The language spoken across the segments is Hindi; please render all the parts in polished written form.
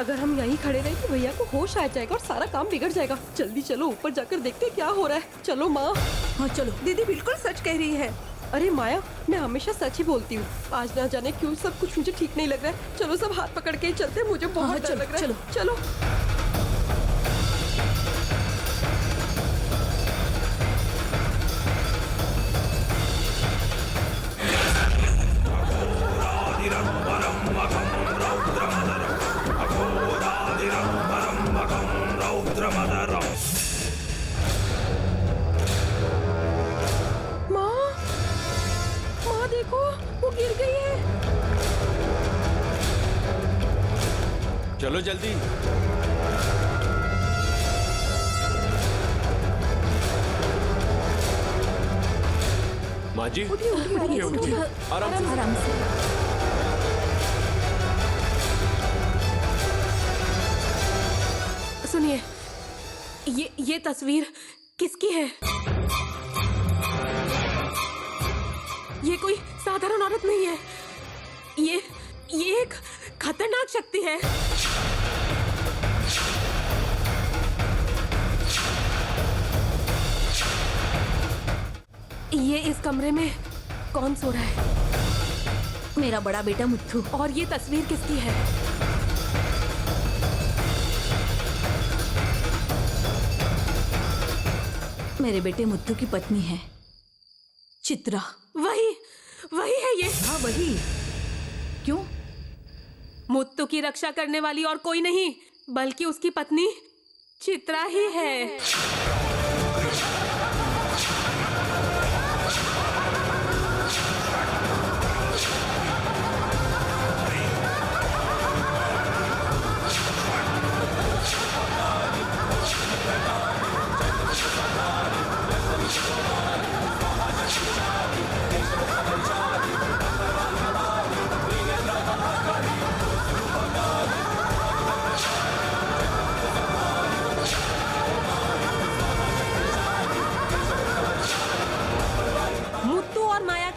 अगर हम यहीं खड़े रहे तो भैया को होश आ जाएगा और सारा काम बिगड़ जाएगा। जल्दी चलो ऊपर जाकर देखते क्या हो रहा है। चलो माँ। हाँ चलो। दीदी बिल्कुल सच कह रही है। अरे माया, मैं हमेशा सच ही बोलती हूँ। आज ना जाने क्यों सब कुछ मुझे ठीक नहीं लग रहा है। चलो सब हाथ पकड़ के चलते हैं, मुझे बहुत डर लग रहा है। चलो। चलो। माँ देखो, वो गिर गई है। चलो जल्दी। माँ जी, उठिए, आराम से। आराम से। सुनिए, ये तस्वीर किसकी है? ये कोई साधारण औरत नहीं है। ये एक खतरनाक शक्ति है। ये इस कमरे में कौन सो रहा है? मेरा बड़ा बेटा मुत्थू। और ये तस्वीर किसकी है? मेरे बेटे मुत्थू की पत्नी है, चित्रा। वही है ये। हाँ वही। क्यों? मुत्तू की रक्षा करने वाली और कोई नहीं बल्कि उसकी पत्नी चित्रा ही है।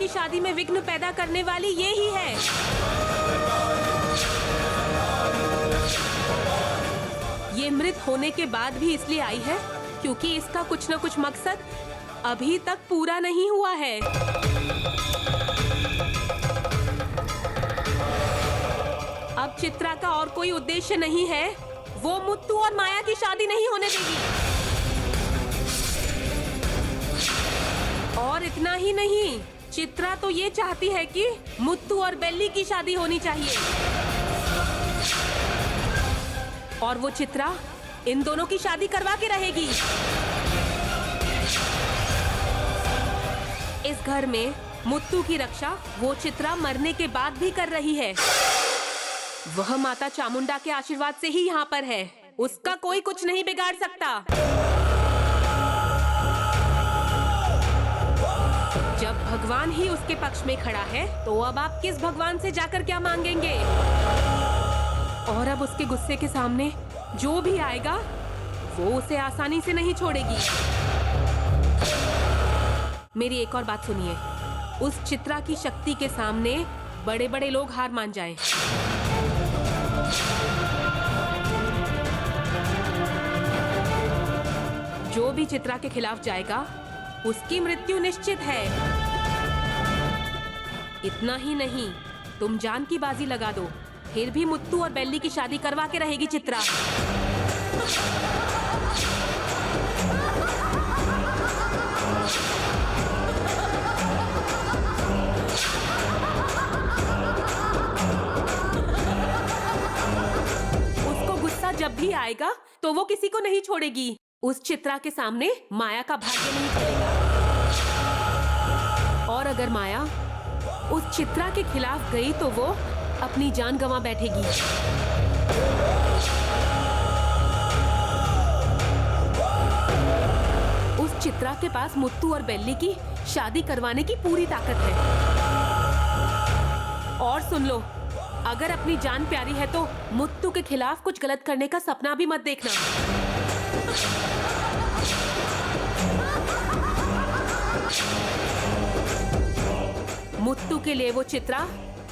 शादी में विघ्न पैदा करने वाली ये ही है। ये मृत होने के बाद भी इसलिए आई है क्योंकि इसका कुछ न कुछ मकसद अभी तक पूरा नहीं हुआ है। अब चित्रा का और कोई उद्देश्य नहीं है। वो मुत्तू और माया की शादी नहीं होने देगी। और इतना ही नहीं, चित्रा तो ये चाहती है कि मुत्तू और बेल्ली की शादी होनी चाहिए। और वो चित्रा इन दोनों की शादी करवा के रहेगी। इस घर में मुत्तू की रक्षा वो चित्रा मरने के बाद भी कर रही है। वह माता चामुंडा के आशीर्वाद से ही यहाँ पर है। उसका कोई कुछ नहीं बिगाड़ सकता। जब भगवान ही उसके पक्ष में खड़ा है तो अब आप किस भगवान से जाकर क्या मांगेंगे? और अब उसके गुस्से के सामने जो भी आएगा वो उसे आसानी से नहीं छोड़ेगी। मेरी एक और बात सुनिए, उस चित्रा की शक्ति के सामने बड़े बड़े लोग हार मान जाएं। जो भी चित्रा के खिलाफ जाएगा उसकी मृत्यु निश्चित है। इतना ही नहीं, तुम जान की बाजी लगा दो, फिर भी मुत्तू और बेल्ली की शादी करवा के रहेगी चित्रा। उसको गुस्सा जब भी आएगा तो वो किसी को नहीं छोड़ेगी। उस चित्रा के सामने माया का भाग्य नहीं चलेगा। और अगर माया उस चित्रा के खिलाफ गई तो वो अपनी जान गंवा बैठेगी। उस चित्रा के पास मुत्तू और बेल्ली की शादी करवाने की पूरी ताकत है। और सुन लो, अगर अपनी जान प्यारी है तो मुत्तू के खिलाफ कुछ गलत करने का सपना भी मत देखना। मुत्तू के लिए वो चित्रा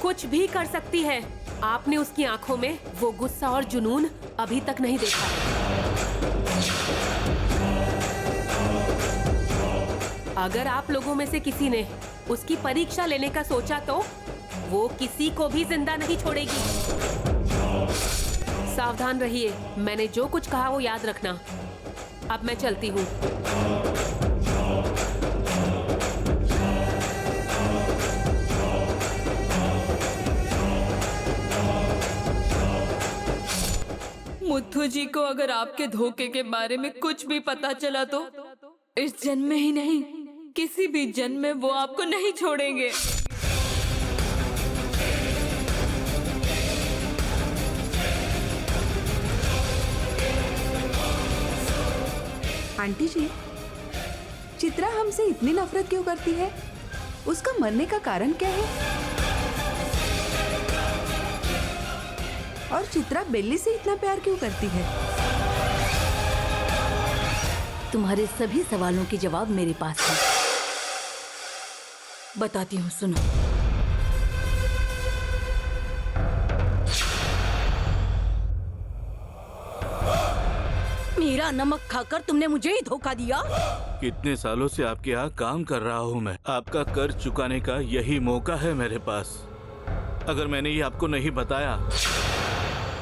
कुछ भी कर सकती है। आपने उसकी आंखों में वो गुस्सा और जुनून अभी तक नहीं देखा है। अगर आप लोगों में से किसी ने उसकी परीक्षा लेने का सोचा तो वो किसी को भी जिंदा नहीं छोड़ेगी। सावधान रहिए। मैंने जो कुछ कहा वो याद रखना। अब मैं चलती हूँ। मुथ्थू जी को अगर आपके धोखे के बारे में कुछ भी पता चला तो इस जन्म में ही नहीं, किसी भी जन्म में वो आपको नहीं छोड़ेंगे। आंटी जी, चित्रा हमसे इतनी नफरत क्यों करती है? उसका मरने का कारण क्या है? और चित्रा बेली से इतना प्यार क्यों करती है? तुम्हारे सभी सवालों के जवाब मेरे पास हैं। बताती हूँ, सुनो। मेरा नमक खाकर तुमने मुझे ही धोखा दिया। कितने सालों से आपके यहाँ काम कर रहा हूँ मैं। आपका कर्ज चुकाने का यही मौका है मेरे पास। अगर मैंने ये आपको नहीं बताया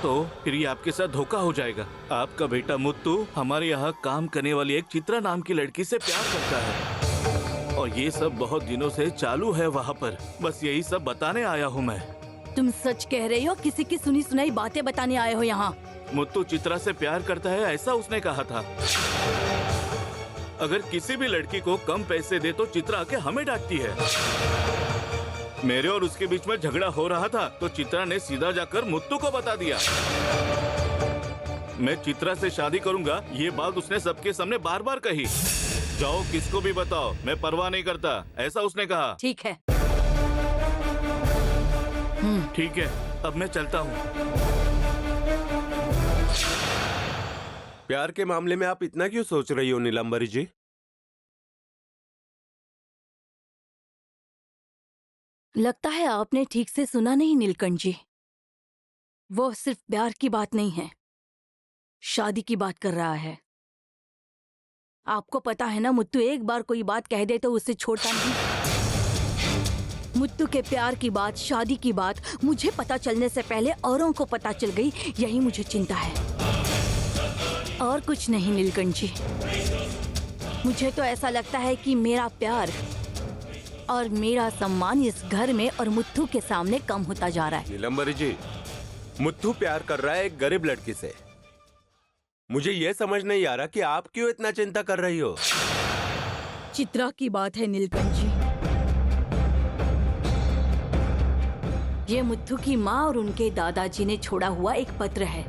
तो फिर ये आपके साथ धोखा हो जाएगा। आपका बेटा मुत्तू हमारे यहाँ काम करने वाली एक चित्रा नाम की लड़की से प्यार करता है और ये सब बहुत दिनों से चालू है वहाँ पर। बस यही सब बताने आया हूँ मैं। तुम सच कह रहे हो? किसी की सुनी सुनाई बातें बताने आए हो यहाँ? मुत्तू चित्रा से प्यार करता है ऐसा उसने कहा था। अगर किसी भी लड़की को कम पैसे दे तो चित्रा आके हमें डांटती है। मेरे और उसके बीच में झगड़ा हो रहा था तो चित्रा ने सीधा जाकर मुत्तू को बता दिया। मैं चित्रा से शादी करूंगा, ये बात उसने सबके सामने बार बार कही। जाओ किसको भी बताओ, मैं परवाह नहीं करता, ऐसा उसने कहा। ठीक है। ठीक है, अब मैं चलता हूँ। प्यार के मामले में आप इतना क्यों सोच रही हो नीलांबरी जी? लगता है आपने ठीक से सुना नहीं नीलकंठ जी। वो सिर्फ प्यार की बात नहीं है, शादी की बात कर रहा है। आपको पता है ना, मुत्तू एक बार कोई बात कह दे तो उसे छोड़ता नहीं। मुत्तू के प्यार की बात, शादी की बात मुझे पता चलने से पहले औरों को पता चल गई, यही मुझे चिंता है और कुछ नहीं नीलकंठ जी। मुझे तो ऐसा लगता है कि मेरा प्यार और मेरा सम्मान इस घर में और मुत्तू के सामने कम होता जा रहा है। नीलांबरी जी, मुत्तू प्यार कर रहा है एक गरीब लड़की से। मुझे ये समझ नहीं आ रहा कि आप क्यों इतना चिंता कर रही हो। चित्रा की बात है नीलकंठ जी। ये मुत्तू की माँ और उनके दादाजी ने छोड़ा हुआ एक पत्र है।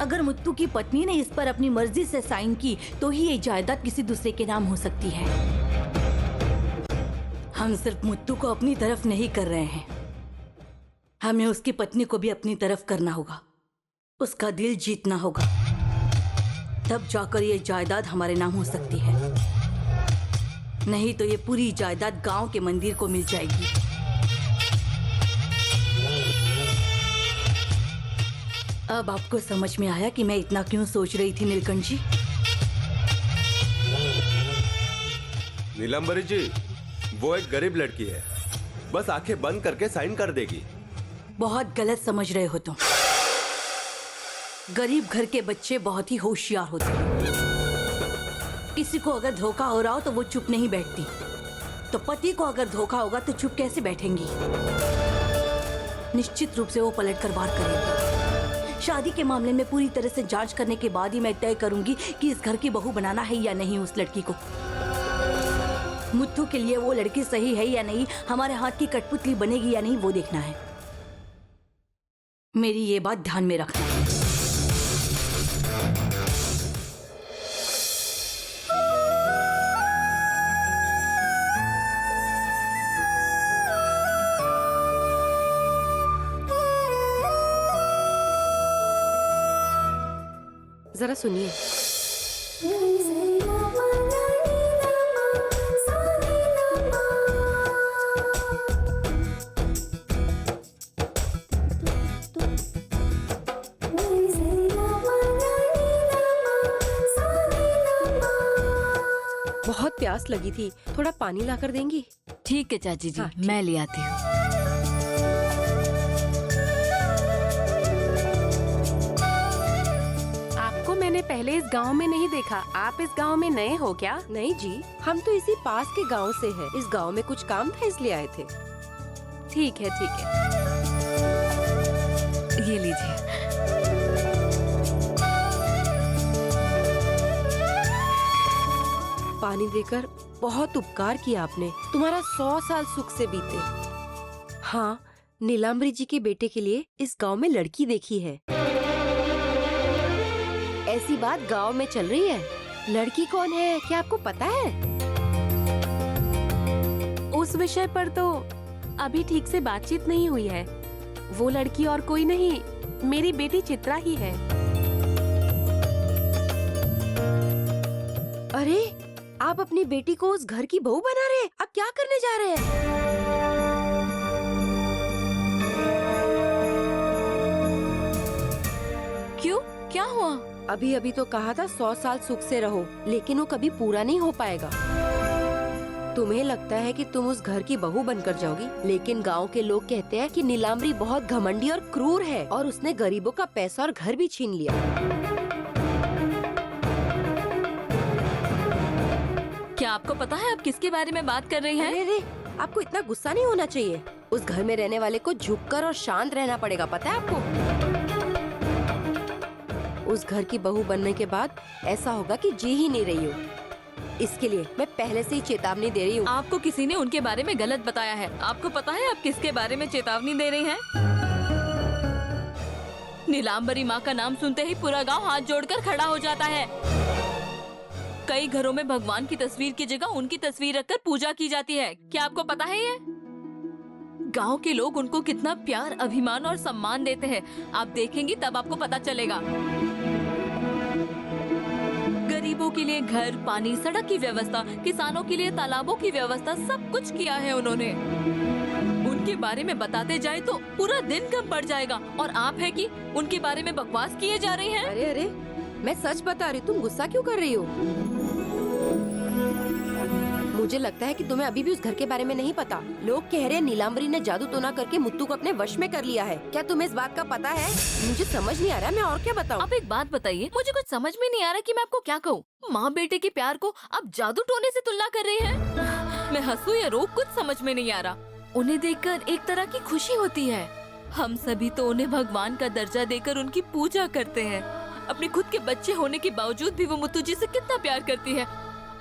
अगर मुत्तू की पत्नी ने इस पर अपनी मर्जी से साइन की तो ही ये जायदाद किसी दूसरे के नाम हो सकती है। हम सिर्फ मुत्तू को अपनी तरफ नहीं कर रहे हैं, हमें उसकी पत्नी को भी अपनी तरफ करना होगा, उसका दिल जीतना होगा। तब जाकर ये जायदाद हमारे नाम हो सकती है, नहीं तो ये पूरी जायदाद गांव के मंदिर को मिल जाएगी। अब आपको समझ में आया कि मैं इतना क्यों सोच रही थी नीलकंठ जी? नीलांबरी जी, वो एक गरीब लड़की है, बस आंखें बंद करके साइन कर देगी। बहुत गलत समझ रहे हो तुम। गरीब घर के बच्चे बहुत ही होशियार होते हैं। किसी को अगर धोखा हो रहा हो तो वो चुप नहीं बैठती, तो पति को अगर धोखा होगा तो चुप कैसे बैठेंगी? निश्चित रूप से वो पलट कर वार करेगी। शादी के मामले में पूरी तरह से जांच करने के बाद ही मैं तय करूंगी कि इस घर की बहू बनाना है या नहीं उस लड़की को। मुत्तू के लिए वो लड़की सही है या नहीं, हमारे हाथ की कठपुतली बनेगी या नहीं, वो देखना है। मेरी ये बात ध्यान में रखना। जरा सुनिए। बहुत प्यास लगी थी, थोड़ा पानी लाकर देंगी? ठीक है चाची जी, हाँ, ठीक। मैं ले आती हूँ। आपको मैंने पहले इस गांव में नहीं देखा। आप इस गांव में नए हो क्या? नहीं जी, हम तो इसी पास के गांव से हैं। इस गांव में कुछ काम था इसलिए आए थे। ठीक है, ठीक है। ये लीजिए। पानी देकर बहुत उपकार किया आपने। तुम्हारा 100 साल सुख से बीते। हाँ, नीलाम्बरी जी के बेटे के लिए इस गांव में लड़की देखी है। ऐसी बात गांव में चल रही है। लड़की कौन है, क्या आपको पता है? उस विषय पर तो अभी ठीक से बातचीत नहीं हुई है। वो लड़की और कोई नहीं, मेरी बेटी चित्रा ही है। अरे, आप अपनी बेटी को उस घर की बहू बना रहे हैं? आप क्या करने जा रहे हैं? क्यों, क्या हुआ? अभी अभी तो कहा था 100 साल सुख से रहो, लेकिन वो कभी पूरा नहीं हो पाएगा। तुम्हें लगता है कि तुम उस घर की बहू बनकर जाओगी, लेकिन गांव के लोग कहते हैं कि नीलाम्बरी बहुत घमंडी और क्रूर है और उसने गरीबों का पैसा और घर भी छीन लिया। क्या आपको पता है आप किसके बारे में बात कर रही हैं? अरे, आपको इतना गुस्सा नहीं होना चाहिए। उस घर में रहने वाले को झुककर और शांत रहना पड़ेगा, पता है आपको? उस घर की बहू बनने के बाद ऐसा होगा कि जी ही नहीं रही हो। इसके लिए मैं पहले से ही चेतावनी दे रही हूँ। आपको किसी ने उनके बारे में गलत बताया है। आपको पता है आप किसके बारे में चेतावनी दे रही हैं? नीलाम्बरी माँ का नाम सुनते ही पूरा गांव हाथ जोड़कर खड़ा हो जाता है। कई घरों में भगवान की तस्वीर की जगह उनकी तस्वीर रखकर पूजा की जाती है। क्या आपको पता है ये? गांव के लोग उनको कितना प्यार, अभिमान और सम्मान देते हैं। आप देखेंगी तब आपको पता चलेगा। गरीबों के लिए घर, पानी, सड़क की व्यवस्था, किसानों के लिए तालाबों की व्यवस्था, सब कुछ किया है उन्होंने। उनके बारे में बताते जाए तो पूरा दिन कम पड़ जाएगा, और आप है कि उनके बारे में बकवास किए जा रही हैं। अरे अरे, मैं सच बता रही हूँ, तुम गुस्सा क्यों कर रही हो? मुझे लगता है कि तुम्हें अभी भी उस घर के बारे में नहीं पता। लोग कह रहे हैं नीलाम्बरी ने जादू टोना करके मुत्तू को अपने वश में कर लिया है। क्या तुम्हें इस बात का पता है? मुझे समझ नहीं आ रहा, मैं और क्या बताऊं? आप एक बात बताइए, मुझे कुछ समझ में नहीं आ रहा कि मैं आपको क्या कहूँ। माँ बेटे के प्यार को आप जादू टोने से तुलना कर रही हैं। मैं हंसूं या रो, कुछ समझ में नहीं आ रहा। उन्हें देखकर एक तरह की खुशी होती है। हम सभी तो उन्हें भगवान का दर्जा देकर उनकी पूजा करते हैं। अपने खुद के बच्चे होने के बावजूद भी वो मुत्तू जी से कितना प्यार करती है,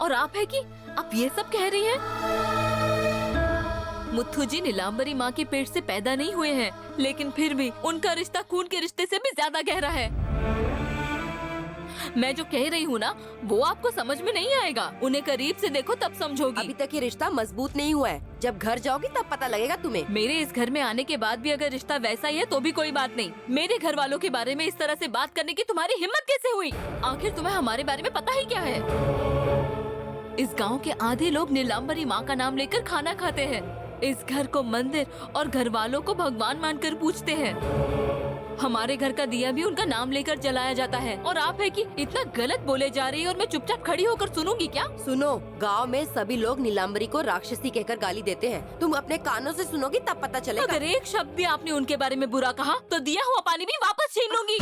और आप है कि आप ये सब कह रही हैं? मुत्तू जी नीलाम्बरी माँ के पेट से पैदा नहीं हुए हैं, लेकिन फिर भी उनका रिश्ता खून के रिश्ते से भी ज्यादा गहरा है। मैं जो कह रही हूँ ना, वो आपको समझ में नहीं आएगा। उन्हें करीब से देखो तब समझोगी। अभी तक ये रिश्ता मजबूत नहीं हुआ है। जब घर जाओगी तब पता लगेगा तुम्हें। मेरे इस घर में आने के बाद भी अगर रिश्ता वैसा ही है तो भी कोई बात नहीं। मेरे घर वालों के बारे में इस तरह से बात करने की तुम्हारी हिम्मत कैसे हुई? आखिर तुम्हें हमारे बारे में पता ही क्या है? इस गांव के आधे लोग नीलाम्बरी माँ का नाम लेकर खाना खाते हैं। इस घर को मंदिर और घर वालों को भगवान मानकर पूजते हैं। हमारे घर का दिया भी उनका नाम लेकर जलाया जाता है, और आप है कि इतना गलत बोले जा रही है और मैं चुपचाप खड़ी होकर सुनूंगी क्या? सुनो, गांव में सभी लोग नीलाम्बरी को राक्षसी कहकर गाली देते हैं। तुम अपने कानों से सुनोगी तब पता चलेगा। अगर एक शब्द भी आपने उनके बारे में बुरा कहा तो दिया हुआ पानी भी वापस छीन लूंगी।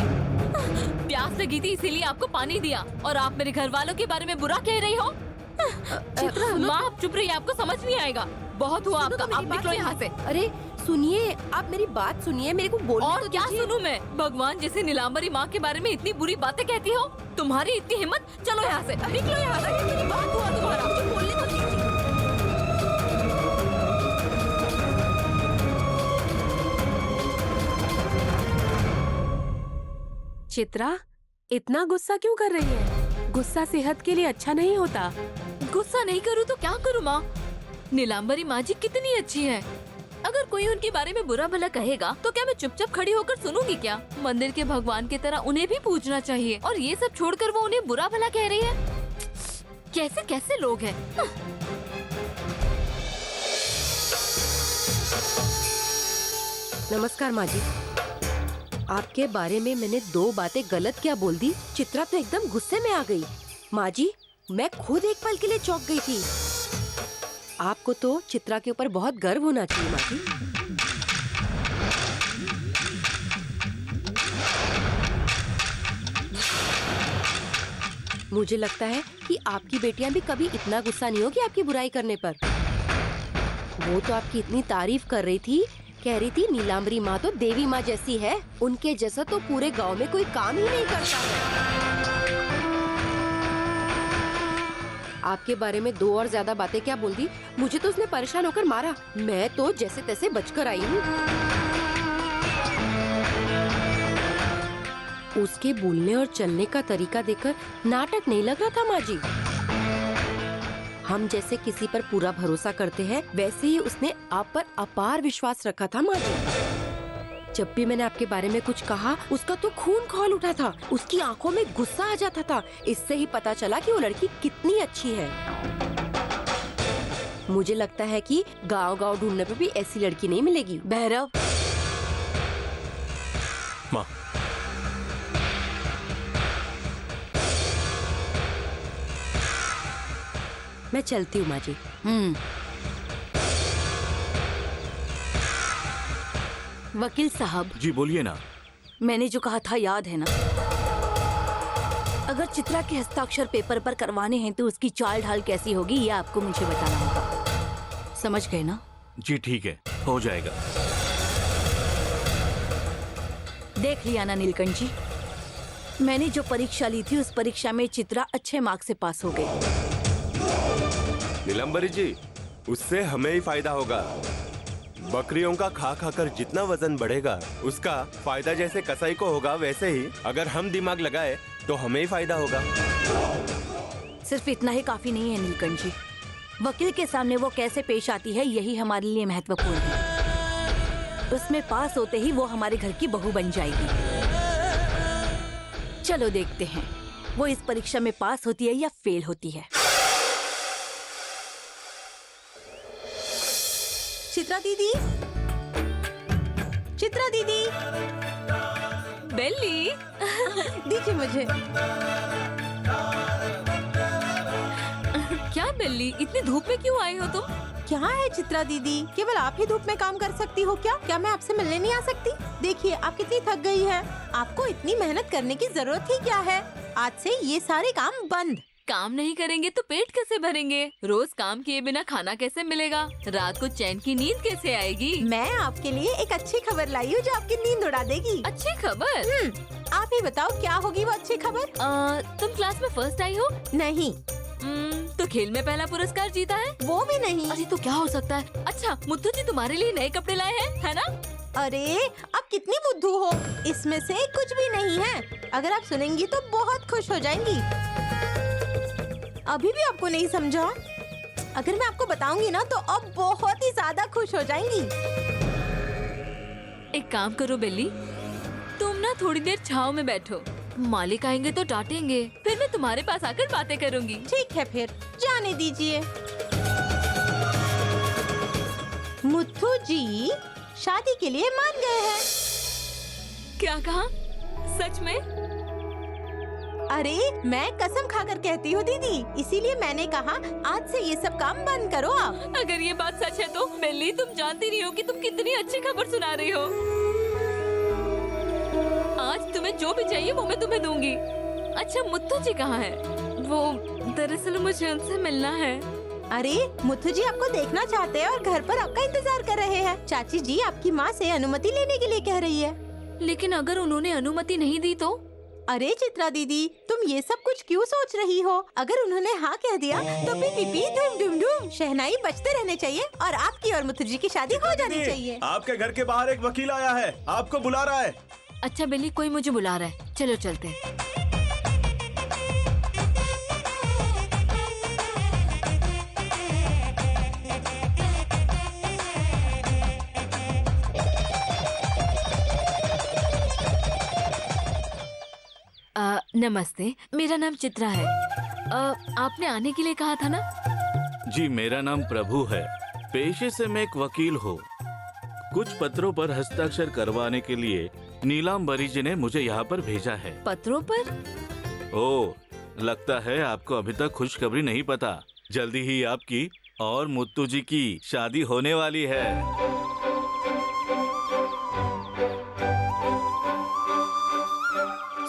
प्यास लगी थी इसीलिए आपको पानी दिया, और आप मेरे घर वालों के बारे में बुरा कह रही हो? चित्रा, माँ आप चुप रहिए, आपको समझ नहीं आएगा। बहुत हुआ सुनो आपका, तो आप मेरी बात निकलो यहाँ से। अरे सुनिए, आप मेरी बात सुनिए, मेरे को बोलने और तो क्या दीजिए। सुनूं मैं? भगवान जैसे नीलाम्बरी माँ के बारे में इतनी बुरी बातें कहती हो? तुम्हारी इतनी हिम्मत? चलो यहाँ से, निकलो यहाँ से। मेरी बात हुआ तुम्हारा, मुझे बोलने तो दीजिए। चित्रा, इतना गुस्सा क्यों कर रही है? गुस्सा सेहत के लिए अच्छा नहीं होता। गुस्सा नहीं करूँ तो क्या करूँ माँ? नीलाम्बरी माँ जी कितनी अच्छी है। अगर कोई उनके बारे में बुरा भला कहेगा तो क्या मैं चुपचाप खड़ी होकर सुनूंगी क्या? मंदिर के भगवान की तरह उन्हें भी पूजना चाहिए, और ये सब छोड़कर वो उन्हें बुरा भला कह रही है। कैसे कैसे लोग हैं। नमस्कार माँ जी। आपके बारे में मैंने 2 बातें गलत क्या बोल दी? चित्रा तो एकदम गुस्से में आ गई। माँ जी, मैं खुद एक पल के लिए चौंक गई थी। आपको तो चित्रा के ऊपर बहुत गर्व होना चाहिए माँ जी। मुझे लगता है कि आपकी बेटियां भी कभी इतना गुस्सा नहीं होगी आपकी बुराई करने पर। वो तो आपकी इतनी तारीफ कर रही थी, कह रही थी नीलांबरी माँ तो देवी माँ जैसी है, उनके जैसा तो पूरे गांव में कोई काम ही नहीं करता है। आपके बारे में 2 और ज्यादा बातें क्या बोल दी। मुझे तो उसने परेशान होकर मारा, मैं तो जैसे तैसे बचकर आई हूँ। उसके बोलने और चलने का तरीका देखकर नाटक नहीं लग रहा था माँ जी। हम जैसे किसी पर पूरा भरोसा करते हैं, वैसे ही उसने आप पर अपार विश्वास रखा था माँ जी। जब भी मैंने आपके बारे में कुछ कहा, उसका तो खून खौल उठा था, उसकी आंखों में गुस्सा आ जाता था। इससे ही पता चला कि वो लड़की कितनी अच्छी है। मुझे लगता है कि गांव-गांव ढूंढने पर भी ऐसी लड़की नहीं मिलेगी। भैरव, माँ, मैं चलती हूँ माँ जी। वकील साहब, जी बोलिए ना। मैंने जो कहा था याद है ना? अगर चित्रा के हस्ताक्षर पेपर पर करवाने हैं तो उसकी चाल ढाल कैसी होगी ये आपको मुझे बताना होगा। समझ गए ना? जी ठीक है, हो जाएगा। देख लिया ना नीलकंठ जी, मैंने जो परीक्षा ली थी उस परीक्षा में चित्रा अच्छे मार्क्स से पास हो गई। नीलांबरी जी, उससे हमें ही फायदा होगा। बकरियों का खा खाकर जितना वजन बढ़ेगा, उसका फायदा जैसे कसाई को होगा, वैसे ही अगर हम दिमाग लगाए तो हमें ही फायदा होगा। सिर्फ इतना ही काफी नहीं है नीलकंठ जी, वकील के सामने वो कैसे पेश आती है यही हमारे लिए महत्वपूर्ण है। उसमें पास होते ही वो हमारे घर की बहू बन जाएगी। चलो देखते हैं वो इस परीक्षा में पास होती है या फेल होती है। चित्रा दीदी, चित्रा दीदी, बेली, दीजिए मुझे। क्या बेली, इतनी धूप में क्यों आई हो तुम? क्या है चित्रा दीदी, केवल आप ही धूप में काम कर सकती हो क्या? क्या मैं आपसे मिलने नहीं आ सकती? देखिए आप कितनी थक गई है, आपको इतनी मेहनत करने की जरूरत ही क्या है? आज से ये सारे काम बंद। काम नहीं करेंगे तो पेट कैसे भरेंगे? रोज काम किए बिना खाना कैसे मिलेगा? रात को चैन की नींद कैसे आएगी? मैं आपके लिए एक अच्छी खबर लाई हूँ जो आपकी नींद उड़ा देगी। अच्छी खबर? आप ही बताओ क्या होगी वो अच्छी खबर? तुम क्लास में फर्स्ट आई हो? नहीं। तो खेल में पहला पुरस्कार जीता है? वो भी नहीं। अरे तो क्या हो सकता है? अच्छा, मुत्तू जी तुम्हारे लिए नए कपड़े लाए हैं, है ना? अरे आप कितनी बुद्धू हो, इसमें से कुछ भी नहीं है। अगर आप सुनेंगी तो बहुत खुश हो जाएंगी। अभी भी आपको नहीं समझा? अगर मैं आपको बताऊंगी ना तो अब बहुत ही ज्यादा खुश हो जाएंगी। एक काम करो बेली, तुम ना थोड़ी देर छाव में बैठो, मालिक आएंगे तो डांटेंगे, फिर मैं तुम्हारे पास आकर बातें करूंगी। ठीक है फिर जाने दीजिए। मुत्थू जी शादी के लिए मान गए हैं। क्या कहा? सच में? अरे मैं कसम खाकर कहती हूँ दीदी, इसीलिए मैंने कहा आज से ये सब काम बंद करो आप। अगर ये बात सच है तो बेली, तुम जानती नहीं हो कि तुम कितनी अच्छी खबर सुना रही हो। आज तुम्हें जो भी चाहिए वो मैं तुम्हें दूंगी। अच्छा मुत्तू जी कहाँ है? वो दरअसल मुझे उनसे मिलना है। अरे मुत्थू जी आपको देखना चाहते हैं और घर पर आपका इंतजार कर रहे हैं। चाची जी आपकी माँ से अनुमति लेने के लिए कह रही है। लेकिन अगर उन्होंने अनुमति नहीं दी तो? अरे चित्रा दीदी तुम ये सब कुछ क्यों सोच रही हो? अगर उन्होंने हाँ कह दिया तो पी पी पी धूम धूम धूम शहनाई बजते रहने चाहिए और आपकी और मुत्थू जी की शादी हो जानी चाहिए। आपके घर के बाहर एक वकील आया है, आपको बुला रहा है। अच्छा बेली, कोई मुझे बुला रहा है, चलो चलते हैं। नमस्ते, मेरा नाम चित्रा है। आपने आने के लिए कहा था ना? जी मेरा नाम प्रभु है, पेशे से मैं एक वकील हूँ। कुछ पत्रों पर हस्ताक्षर करवाने के लिए नीलांबरी जी ने मुझे यहाँ पर भेजा है। पत्रों पर? ओ, लगता है आपको अभी तक खुशखबरी नहीं पता। जल्दी ही आपकी और मुत्तू जी की शादी होने वाली है।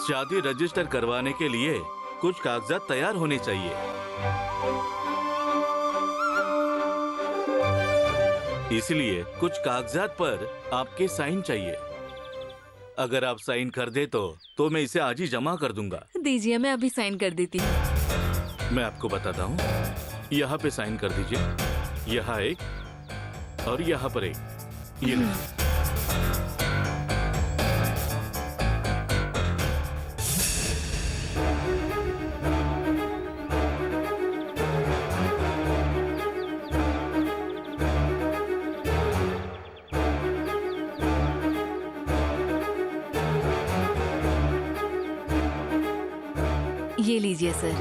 शादी रजिस्टर करवाने के लिए कुछ कागजात तैयार होने चाहिए। इसलिए कुछ कागजात पर आपके साइन चाहिए। अगर आप साइन कर दे तो मैं इसे आज ही जमा कर दूंगा। दीजिए, मैं अभी साइन कर देती हूँ। मैं आपको बताता हूँ, यहाँ पे साइन कर दीजिए, यहाँ एक और यहाँ पर एक। ये लीजिए। ये लीजिए सर।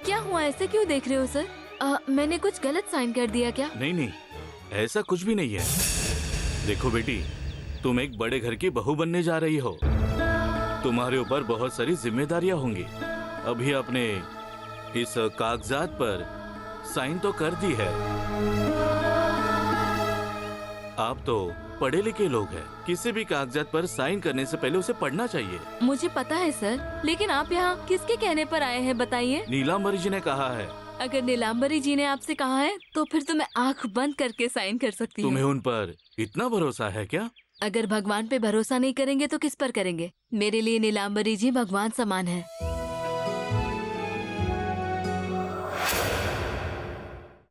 क्या हुआ, ऐसे क्यों देख रहे हो सर? मैंने कुछ गलत साइन कर दिया क्या? नहीं नहीं, ऐसा कुछ भी नहीं है। देखो बेटी, तुम एक बड़े घर की बहू बनने जा रही हो। तुम्हारे ऊपर बहुत सारी जिम्मेदारियां होंगी। अभी आपने इस कागजात पर साइन तो कर दी है। आप तो पढ़े लिखे लोग हैं, किसी भी कागजात पर साइन करने से पहले उसे पढ़ना चाहिए। मुझे पता है सर, लेकिन आप यहाँ किसके कहने पर आए हैं बताइए? नीलांबरी जी ने कहा है। अगर नीलांबरी जी ने आपसे कहा है तो फिर तो मैं आँख बंद करके साइन कर सकती हूँ। तुम्हें उन पर इतना भरोसा है क्या? अगर भगवान पे भरोसा नहीं करेंगे तो किस पर करेंगे? मेरे लिए नीलांबरी जी भगवान समान है।